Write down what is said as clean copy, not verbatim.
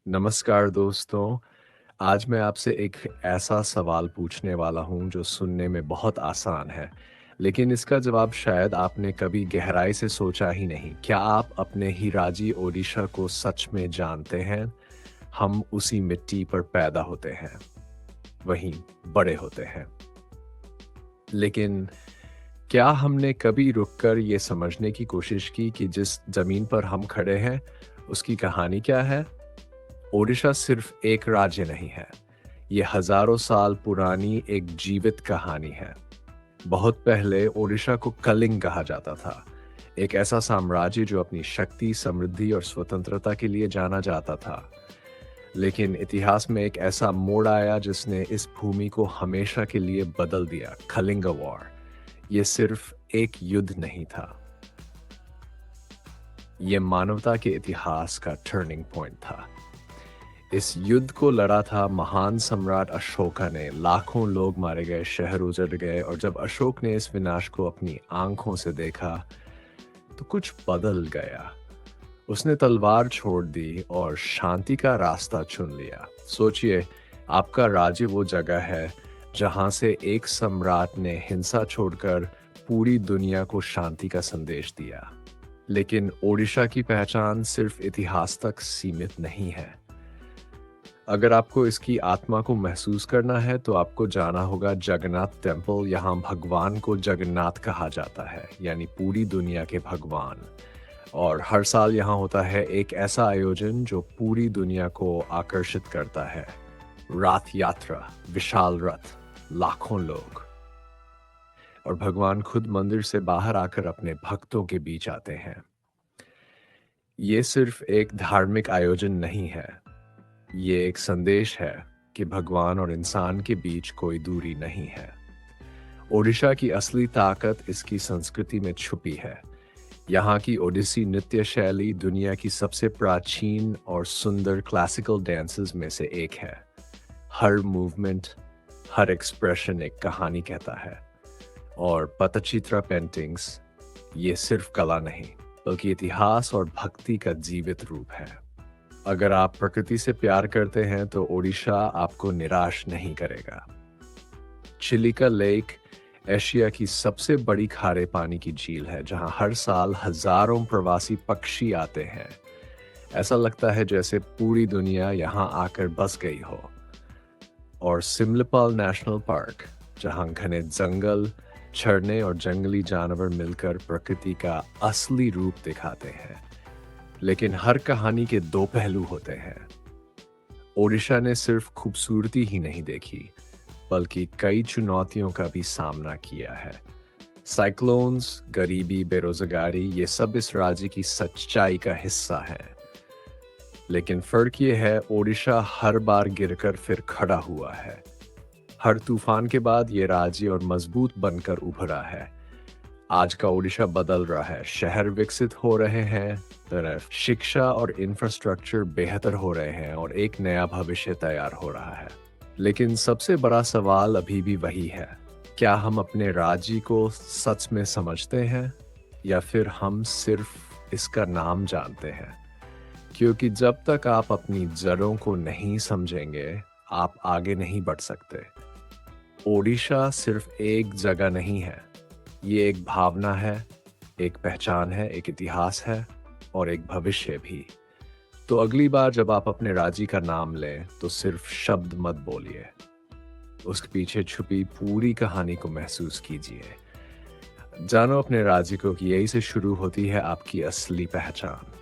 नमस्कार दोस्तों। आज मैं आपसे एक ऐसा सवाल पूछने वाला हूँ जो सुनने में बहुत आसान है, लेकिन इसका जवाब शायद आपने कभी गहराई से सोचा ही नहीं। क्या आप अपने ही राज्य ओडिशा को सच में जानते हैं? हम उसी मिट्टी पर पैदा होते हैं, वहीं बड़े होते हैं। लेकिन क्या हमने कभी रुककर ये समझने की कोशिश की कि जिस ज़मीन पर हम खड़े हैं, उसकी कहानी क्या है? ओडिशा सिर्फ एक राज्य नहीं है, ये हजारों साल पुरानी एक जीवित कहानी है। बहुत पहले ओडिशा को कलिंग कहा जाता था, एक ऐसा साम्राज्य जो अपनी शक्ति, समृद्धि और स्वतंत्रता के लिए जाना जाता था। लेकिन इतिहास में एक ऐसा मोड़ आया जिसने इस भूमि को हमेशा के लिए बदल दिया, कलिंगा वॉर। ये सिर्फ एक युद्ध नहीं था, ये मानवता के इतिहास का टर्निंग पॉइंट था। इस युद्ध को लड़ा था महान सम्राट अशोका ने। लाखों लोग मारे गए, शहर उजड़ गए, और जब अशोक ने इस विनाश को अपनी आंखों से देखा तो कुछ बदल गया। उसने तलवार छोड़ दी और शांति का रास्ता चुन लिया। सोचिए, आपका राज्य वो जगह है जहां से एक सम्राट ने हिंसा छोड़कर पूरी दुनिया को शांति का संदेश दिया। लेकिन ओडिशा की पहचान सिर्फ इतिहास तक सीमित नहीं है। अगर आपको इसकी आत्मा को महसूस करना है तो आपको जाना होगा जगन्नाथ टेम्पल। यहाँ भगवान को जगन्नाथ कहा जाता है, यानी पूरी दुनिया के भगवान। और हर साल यहाँ होता है एक ऐसा आयोजन जो पूरी दुनिया को आकर्षित करता है। रात यात्रा, विशाल रथ, लाखों लोग, और भगवान खुद मंदिर से बाहर आकर अपने भक्तों के बीच आते हैं। ये सिर्फ एक धार्मिक आयोजन नहीं है, ये एक संदेश है कि भगवान और इंसान के बीच कोई दूरी नहीं है। ओडिशा की असली ताकत इसकी संस्कृति में छुपी है। यहाँ की ओडिसी नृत्य शैली दुनिया की सबसे प्राचीन और सुंदर क्लासिकल डांसेस में से एक है। हर मूवमेंट, हर एक्सप्रेशन एक कहानी कहता है। और पट्टचित्रा पेंटिंग्स, ये सिर्फ कला नहीं बल्कि इतिहास और भक्ति का जीवित रूप है। अगर आप प्रकृति से प्यार करते हैं तो ओडिशा आपको निराश नहीं करेगा। चिलिका लेक एशिया की सबसे बड़ी खारे पानी की झील है, जहां हर साल हजारों प्रवासी पक्षी आते हैं। ऐसा लगता है जैसे पूरी दुनिया यहां आकर बस गई हो। और सिमलीपाल नेशनल पार्क, जहां घने जंगल, झरने और जंगली जानवर मिलकर प्रकृति का असली रूप दिखाते हैं। लेकिन हर कहानी के दो पहलू होते हैं। ओडिशा ने सिर्फ खूबसूरती ही नहीं देखी, बल्कि कई चुनौतियों का भी सामना किया है। साइक्लोन्स, गरीबी, बेरोजगारी, ये सब इस राज्य की सच्चाई का हिस्सा है। लेकिन फर्क ये है, ओडिशा हर बार गिरकर फिर खड़ा हुआ है। हर तूफान के बाद ये राज्य और मजबूत बनकर उभरा है। आज का ओडिशा बदल रहा है, शहर विकसित हो रहे हैं, तरफ शिक्षा और इंफ्रास्ट्रक्चर बेहतर हो रहे हैं, और एक नया भविष्य तैयार हो रहा है। लेकिन सबसे बड़ा सवाल अभी भी वही है, क्या हम अपने राज्य को सच में समझते हैं या फिर हम सिर्फ इसका नाम जानते हैं? क्योंकि जब तक आप अपनी जड़ों को नहीं समझेंगे, आप आगे नहीं बढ़ सकते। ओडिशा सिर्फ एक जगह नहीं है, ये एक भावना है, एक पहचान है, एक इतिहास है और एक भविष्य भी। तो अगली बार जब आप अपने राज्य का नाम लें तो सिर्फ शब्द मत बोलिए, उसके पीछे छुपी पूरी कहानी को महसूस कीजिए। जानो अपने राज्य को कि यही से शुरू होती है आपकी असली पहचान।